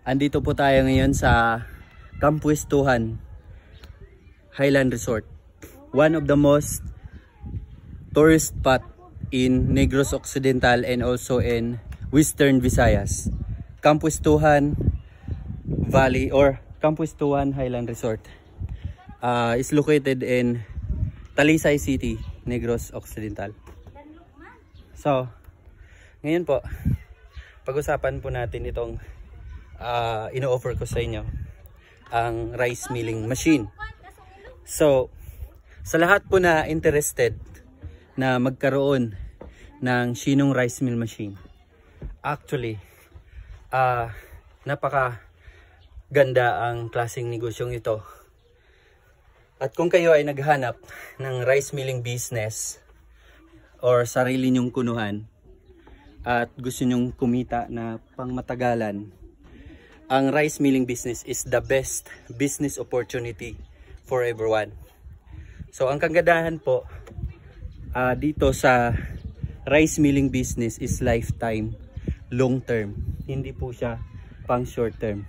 Andito po tayo ngayon sa Kampuistuhan Highland Resort. One of the most tourist spot in Negros Occidental and also in Western Visayas. Kampuistuhan Valley or Kampuistuhan Highland Resort is located in Talisay City, Negros Occidental. So, ngayon po, pag-usapan po natin itong ino-offer ko sa inyo, ang rice milling machine. So, sa lahat po na interested na magkaroon ng Shinong rice mill machine, actually, napaka ganda ang klaseng negosyong ito. At kung kayo ay naghanap ng rice milling business or sarili nyong kunuhan at gusto nyong kumita na pangmatagalan, ang rice milling business is the best business opportunity for everyone. So ang kagandahan po dito sa rice milling business is lifetime, long term. Hindi po siya pang short term.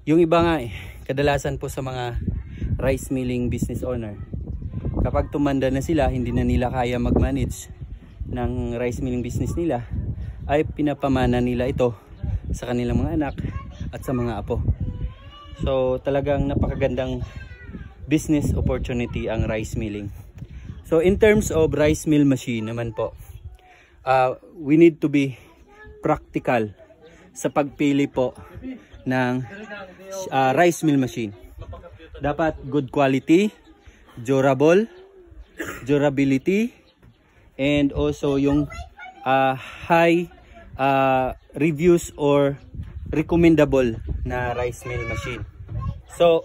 Yung iba nga kadalasan po sa mga rice milling business owner, kapag tumanda na sila, hindi na nila kaya mag-manage ng rice milling business nila, ay pinapamana nila ito sa kanilang mga anak at sa mga apo. So talagang napakagandang business opportunity ang rice milling. So in terms of rice mill machine naman po, we need to be practical sa pagpili po ng rice mill machine. Dapat good quality, durability, and also yung high reviews or recommendable na rice mill machine. So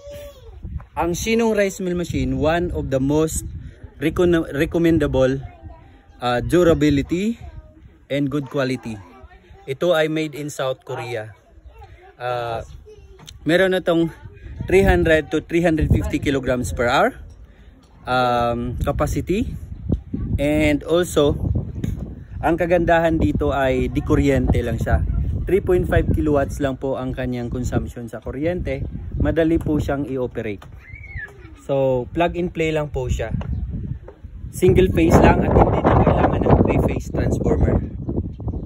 ang Shinong rice mill machine, one of the most recommendable durability and good quality. Ito ay made in South Korea. Meron na tong 300 to 350 kilograms per hour capacity, and also ang kagandahan dito ay di kuryente lang siya. 3.5 kilowatts lang po ang kanyang consumption sa kuryente. Madali po siyang i-operate. So plug and play lang po siya. Single phase lang at hindi na kailangan ng 3-phase transformer.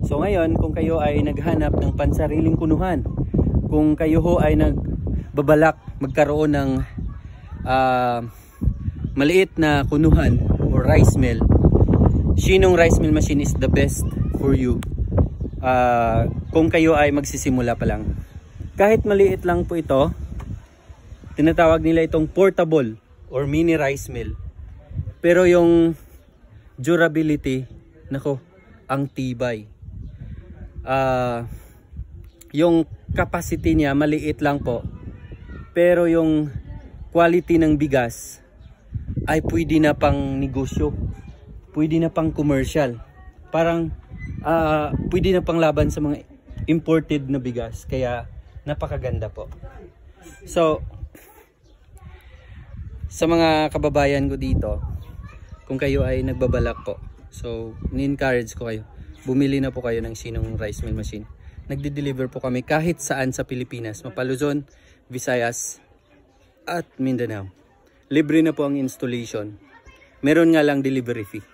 So ngayon, kung kayo ay naghanap ng pansariling kunuhan, kung kayo ho ay nagbabalak magkaroon ng maliit na kunuhan or rice mill, Shinong rice mill machine is the best for you. Kung kayo ay magsisimula pa lang. Kahit maliit lang po ito, tinatawag nila itong portable or mini rice mill. Pero yung durability, nako, ang tibay. Yung capacity niya maliit lang po, pero yung quality ng bigas ay pwede na pang negosyo, pwede na pang commercial, parang pwede na pang laban sa mga imported na bigas. Kaya napakaganda po. So sa mga kababayan ko dito, kung kayo ay nagbabalak po, so ni-encourage ko kayo, bumili na po kayo ng Shinong rice mill machine. Nagde-deliver po kami kahit saan sa Pilipinas, Mapaluzon, Visayas at Mindanao. Libre na po ang installation. Meron nga lang delivery fee.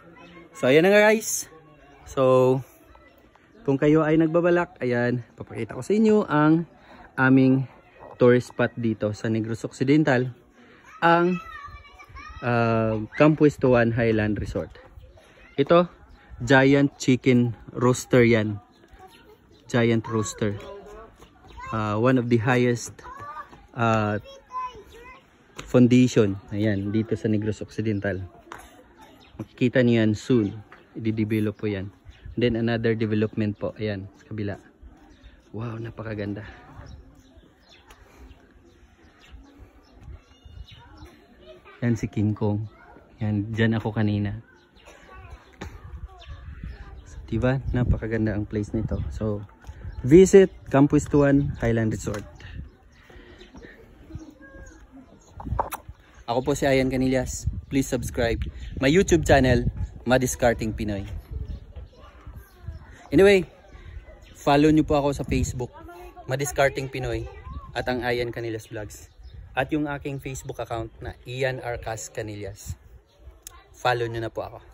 So ayan na nga guys. So kung kayo ay nagbabalak, ayan, papakita ko sa inyo ang aming tourist spot dito sa Negros Occidental, ang Kampuistuhan Highland Resort. Ito, giant chicken roaster yan. Giant roaster. One of the highest foundation. Ayan, dito sa Negros Occidental. Makikita niyo yan soon. I-develop po yan. Then another development po. Ayan, sa kabila. Wow, napakaganda. Yan si King Kong. Yan, dyan ako kanina. So, diba? Napakaganda ang place nito. So, visit Kampuistuhan Highland Resort. Ako po si Ian Canillas. Please subscribe my YouTube channel, Madiskarting Pinoy. Anyway, follow nyo po ako sa Facebook. Madiscarding Pinoy at ang Ian Canillas Vlogs. At yung aking Facebook account na Ian Arcas Canillas. Follow nyo na po ako.